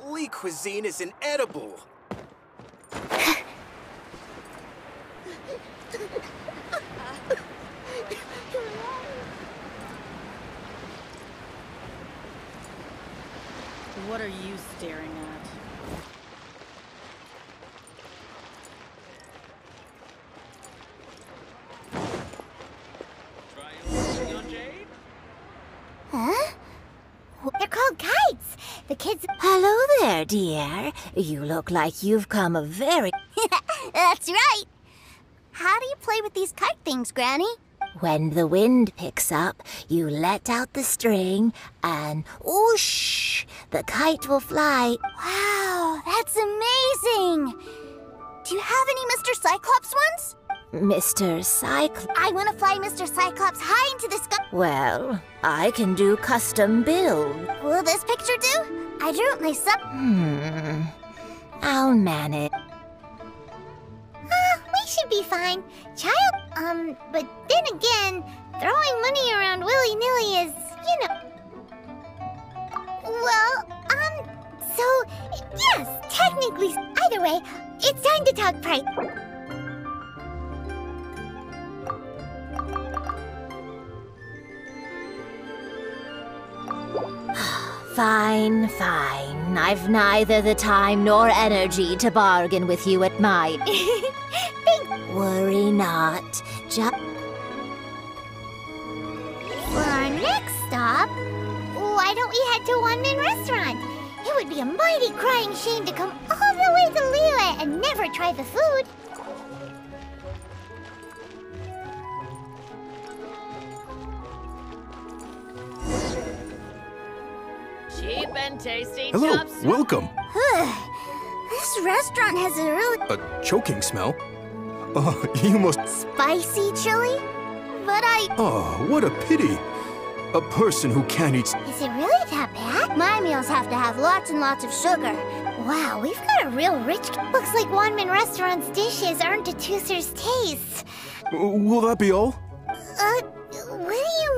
Lee cuisine is inedible. What are you staring at? Huh? They're called kites. The kids... Hello there, dear. You look like you've come a very... That's right. How do you play with these kite things, Granny? When the wind picks up, you let out the string and whoosh, the kite will fly. Wow, that's amazing. Do you have any Mr. Cyclops ones? Mr. Cyclops? I want to fly Mr. Cyclops high into the sky. Well, I can do custom build. Will this picture do? I drew it myself. I'll manage. We should be fine. But then again, throwing money around willy-nilly is, you know... Well, so, yes, technically, either way, it's time to talk price. Fine, fine. I've neither the time nor energy to bargain with you at my... Worry not. For our next stop, why don't we head to a one-man restaurant? It would be a mighty crying shame to come all the way to Liyue and never try the food. Cheap and tasty. Hello, welcome. This restaurant has a really... A choking smell? You must... Spicy chili? But Oh, what a pity. A person who can't eat... Is it really that bad? My meals have to have lots and lots of sugar. Wow, we've got a real rich... Looks like one-man restaurant's dishes aren't to Teucer's taste. Will that be all? What do you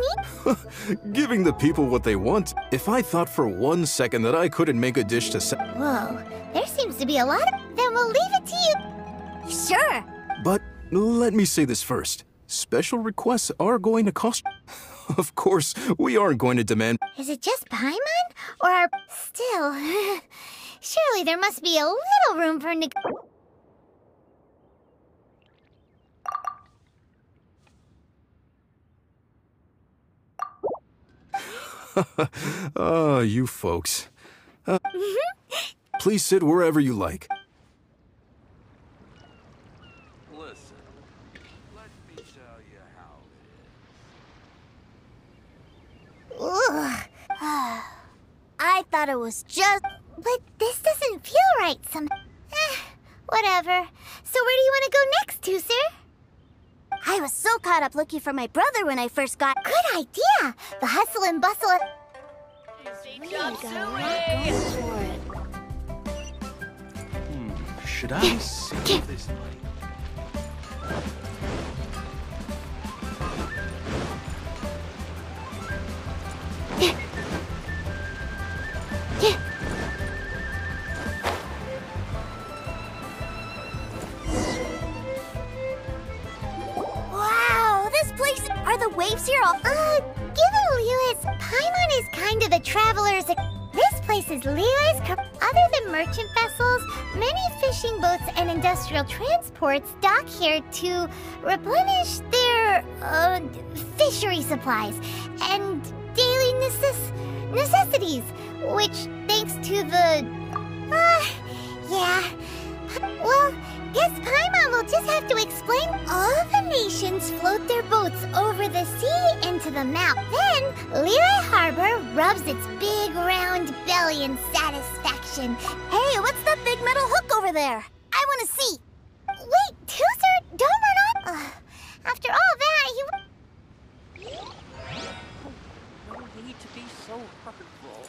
mean? Giving the people what they want. If I thought for 1 second that I couldn't make a dish to Whoa, there seems to be a lot of... Then we'll leave it to you. Sure. But let me say this first. Special requests are going to cost... Of course, we aren't going to demand... Is it just Paimon? Or... Still... Surely there must be a little room for you folks. Please sit wherever you like. Listen, let me tell you how it is. Ugh. I thought it was just... But this doesn't feel right whatever. So where do you want to go next, Teucer? I was so caught up looking for my brother when I first got... Good idea! The hustle and bustle of... Should I save this money? Wow, this place... Are the waves here all... Given Liyue's... Paimon is kind of the traveler's... This place is Liyue's... Other than merchant vessels, many fishing boats and industrial transports dock here to replenish their, fishery supplies and daily necessities, which, thanks to the... yeah. Well, guess Paimon will just have to explain. All the nations float their boats over the sea into the mouth. Then, Liyue Harbor rubs its big round belly in satisfaction. Hey, what's that big metal hook over there? I want to see. Wait, Teucer, don't run off. After all that, No need to be so hurtful.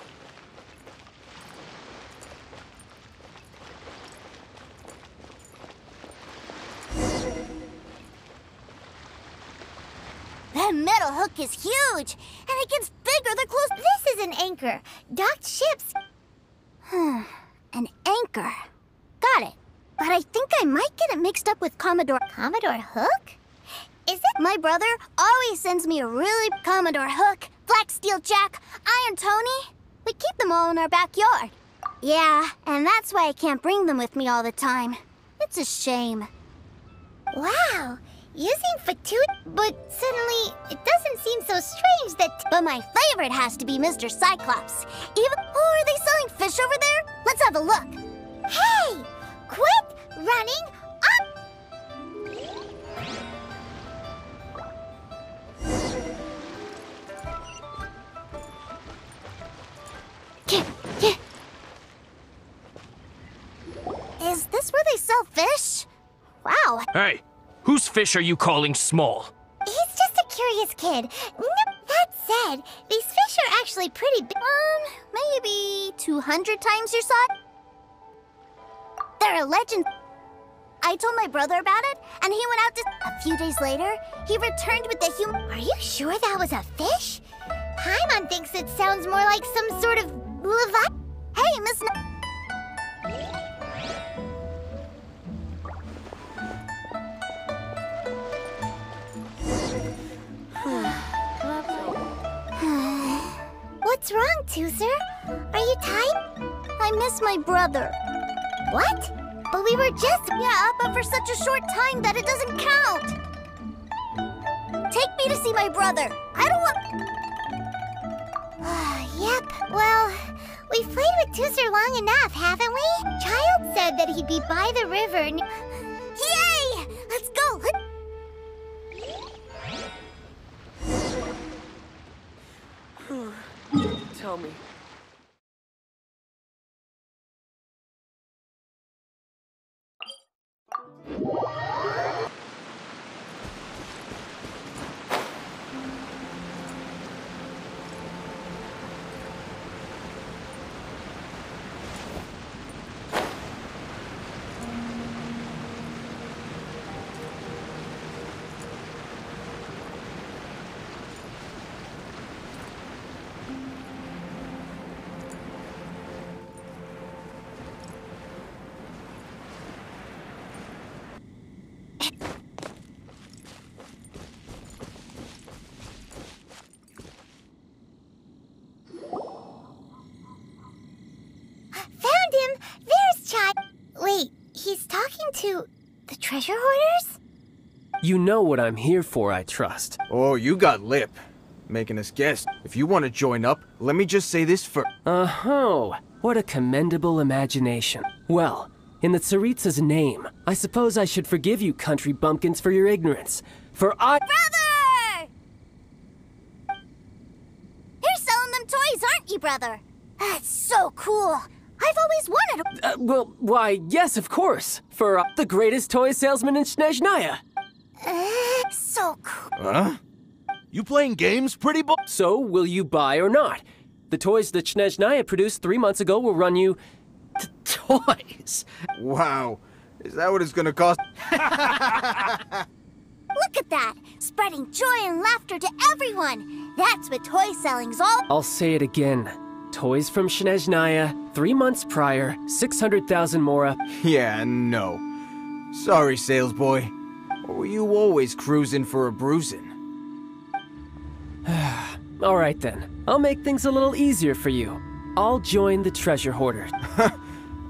That metal hook is huge, and it gets bigger the closer. This is an anchor. Docked ships. An anchor. Got it. But I think I might get it mixed up with Commodore... Commodore Hook? Is it? My brother always sends me a really Commodore Hook, Black Steel Jack, Iron Tony. We keep them all in our backyard. Yeah, and that's why I can't bring them with me all the time. It's a shame. Wow, using Fatui, but suddenly it doesn't seem so strange that... But my favorite has to be Mr. Cyclops. Even... Oh, are they selling fish over there? Let's have a look. Hey! Quit running up! Is this where they sell fish? Wow. Hey, whose fish are you calling small? He's just a curious kid. That said, these fish are actually pretty big. Maybe 200 times your size? They're a legend. I told my brother about it, and he went out to... A few days later, he returned with the human... Are you sure that was a fish? Paimon thinks it sounds more like some sort of... Hey, Miss... What's wrong, Teucer? Are you tired? I miss my brother. What? But we were just... Yeah, but for such a short time that it doesn't count. Take me to see my brother. I don't want... Yep, well, we've played with Teucer long enough, haven't we? Childe said that he'd be by the river and... Yay! Let's go! Tell me. He's talking to the treasure hoarders? You know what I'm here for, I trust. Oh, you got lip. Making us guess. If you want to join up, let me just say this first. Oh, what a commendable imagination. Well, in the Tsaritsa's name, I suppose I should forgive you country bumpkins for your ignorance. For I— Brother! You're selling them toys, aren't you, brother? That's so cool. I've always wanted a... well, why, yes, of course. For the greatest toy salesman in Snezhnaya. So cool. Huh? You playing games, pretty boy? So, will you buy or not? The toys that Snezhnaya produced 3 months ago will run you... Toys? Wow. Is that what it's gonna cost? Look at that! Spreading joy and laughter to everyone! That's what toy selling's all... I'll say it again. Toys from Snezhnaya, 3 months prior, 600,000 mora. Yeah, no. Sorry, sales boy. Or were you always cruising for a bruising? All right then. I'll make things a little easier for you. I'll join the treasure hoarders.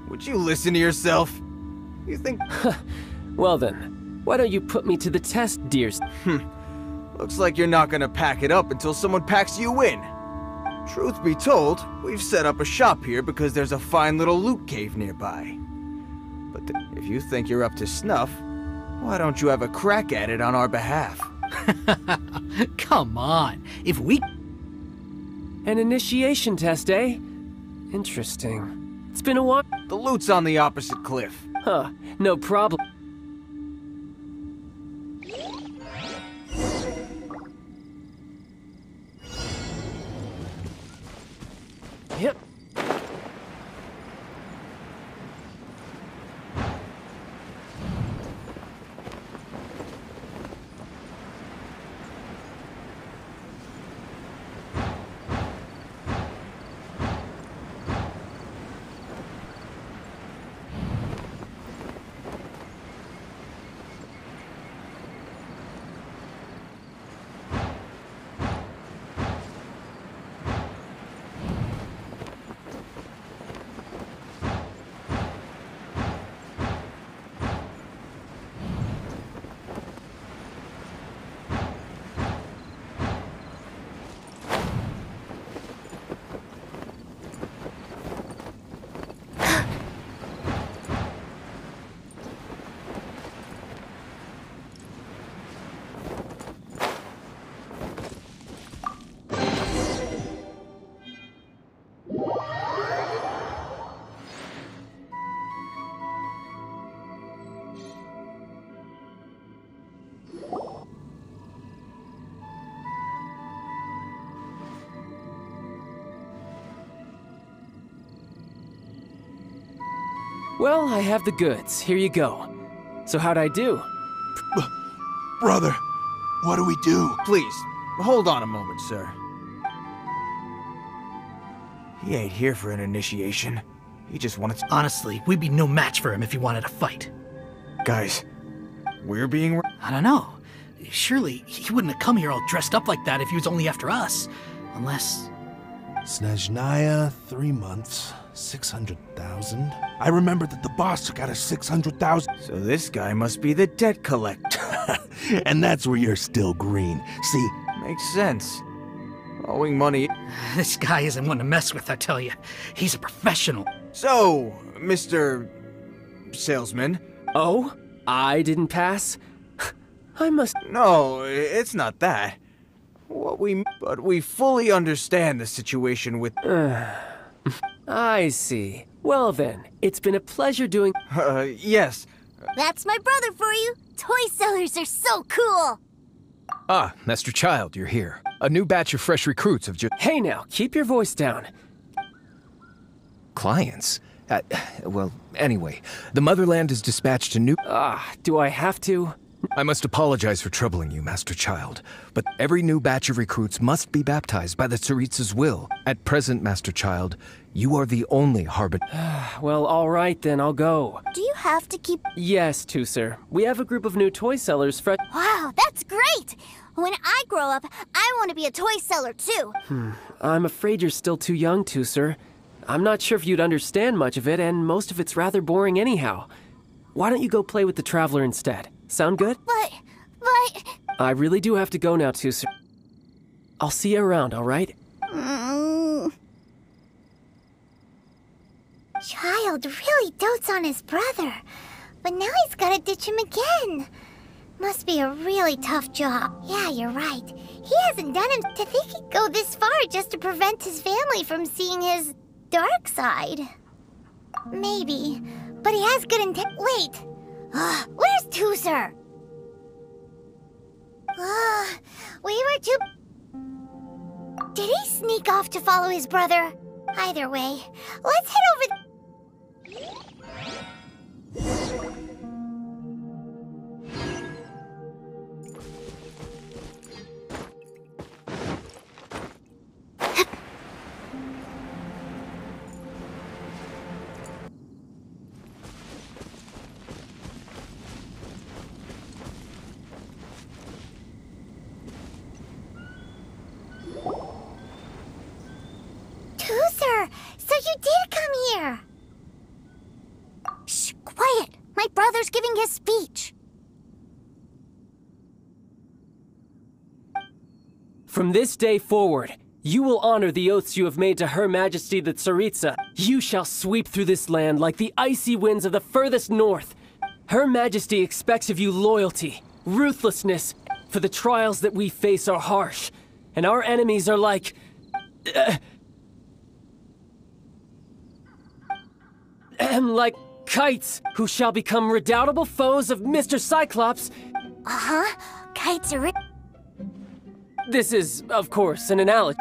Would you listen to yourself? You think... Well then, why don't you put me to the test, dears? Looks like you're not gonna pack it up until someone packs you in. Truth be told, we've set up a shop here because there's a fine little loot cave nearby. But if you think you're up to snuff, why don't you have a crack at it on our behalf? Come on, if we... An initiation test, eh? Interesting. It's been a while. The loot's on the opposite cliff. Huh, no problem. Yep. Well, I have the goods. Here you go. So how'd I do? Brother, what do we do? Please, hold on a moment, sir. He ain't here for an initiation. He just wanted to... Honestly, we'd be no match for him if he wanted to fight. Guys, we're being... I don't know. Surely, he wouldn't have come here all dressed up like that if he was only after us. Unless... Snezhnaya, 3 months, 600,000. I remember that the boss took out a 600,000. So this guy must be the debt collector. And that's where you're still green. See? Makes sense. Owing money... This guy isn't one to mess with, I tell you. He's a professional. So, Mr. Salesman... Oh? I didn't pass? I must... No, it's not that. But we fully understand the situation with... I see. Well then, it's been a pleasure doing... Yes. That's my brother for you. Toy sellers are so cool. Ah, Master Childe, you're here. A new batch of fresh recruits have just... Hey now, keep your voice down. Clients? Well, anyway, the Motherland has dispatched a new... Do I have to? I must apologize for troubling you, Master Childe, but every new batch of recruits must be baptized by the Tsaritsa's will. At present, Master Childe, you are the only harbinger. Well, alright then, I'll go. Do you have to keep... Yes, Teucer. We have a group of new toy sellers Wow, that's great! When I grow up, I want to be a toy seller too. I'm afraid you're still too young, Teucer. I'm not sure if you'd understand much of it, and most of it's rather boring anyhow. Why don't you go play with the Traveler instead? Sound good? But... I really do have to go now, Teucer. I'll see you around, alright? Childe really dotes on his brother, but now he's gotta ditch him again. Must be a really tough job. Yeah, you're right. He hasn't done him. To think he'd go this far just to prevent his family from seeing his dark side. Maybe, but he has good intent. Wait, where's Teucer? We were too... Did he sneak off to follow his brother? Either way, let's head over... Teucer, so you did come here. Shh, quiet. My brother's giving his speech. From this day forward, you will honor the oaths you have made to Her Majesty the Tsaritsa. You shall sweep through this land like the icy winds of the furthest north. Her Majesty expects of you loyalty, ruthlessness, for the trials that we face are harsh, and our enemies are like... like kites, who shall become redoubtable foes of Mr. Cyclops. Kites are... This is, of course, an analogy.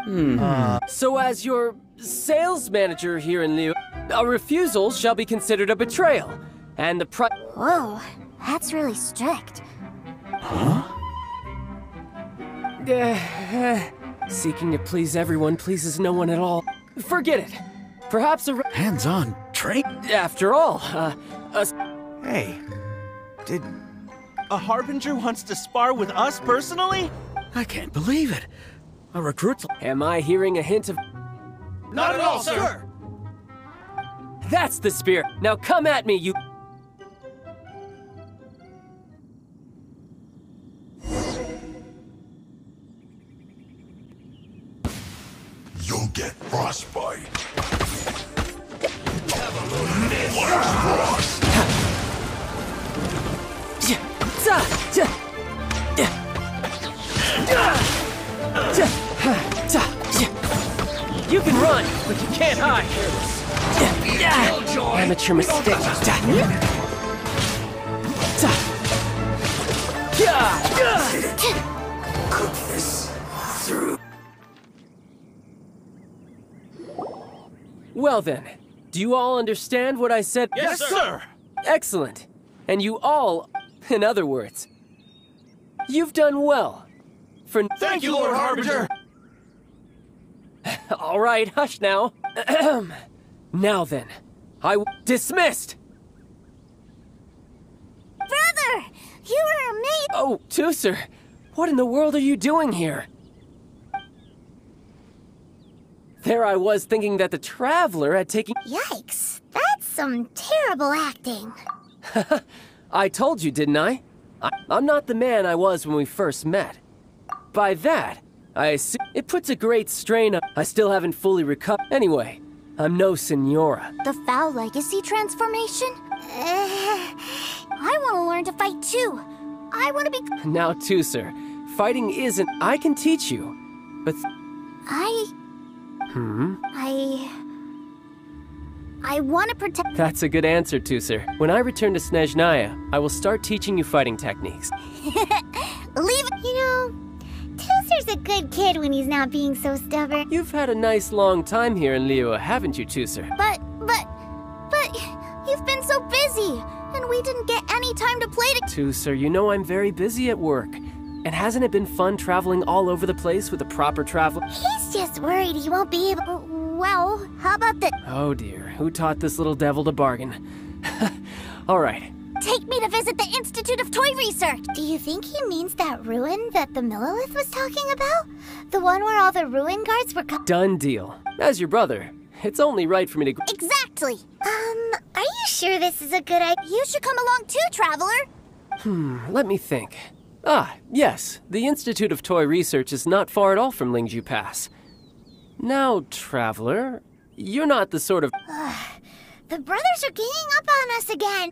So as your sales manager here in Liu, a refusal shall be considered a betrayal, and the Whoa, that's really strict. Seeking to please everyone pleases no one at all. Forget it. Perhaps a... Hands-on trade? After all, Hey, did... A Harbinger wants to spar with us personally? I can't believe it. A recruit's... Am I hearing a hint of... Not at all, sir! That's the spirit. Now come at me, you... You'll get frostbite. You can run, but you can't hide. Amateur mistake. Well then, Do you all understand what I said? Yes, sir! Excellent. And you all, in other words, you've done well. Thank you, Lord Harbinger! All right, hush now. Now then, dismissed! Brother! You were amazing! Oh, Teucer, what in the world are you doing here? There I was thinking that the Traveler had taken... Yikes, that's some terrible acting. I told you, didn't I? I'm not the man I was when we first met. By that, I assume it puts a great strain on... I still haven't fully recovered. Anyway, I'm no Senora. The Foul Legacy transformation? I want to learn to fight too. I want to be... Now, Teucer, fighting isn't... I can teach you, but... I want to protect... That's a good answer, Teucer. When I return to Snezhnaya, I will start teaching you fighting techniques. Leave it. You know, Teucer's a good kid when he's not being so stubborn. You've had a nice long time here in Liyue, haven't you, Teucer? But, you've been so busy, and we didn't get any time to play Teucer, you know I'm very busy at work. And hasn't it been fun traveling all over the place with a proper traveler? He's just worried he won't be able... Well, how about the... Oh dear, who taught this little devil to bargain? All right. Take me to visit the Institute of Toy Research! Do you think he means that ruin that the Millilith was talking about? The one where all the ruin guards were... Done deal. As your brother, it's only right for me to... Exactly! Are you sure this is a good idea? You should come along too, Traveler! Let me think. Ah, yes, the Institute of Toy Research is not far at all from Lingju Pass. Now, Traveler, you're not the sort of... The brothers are ganging up on us again!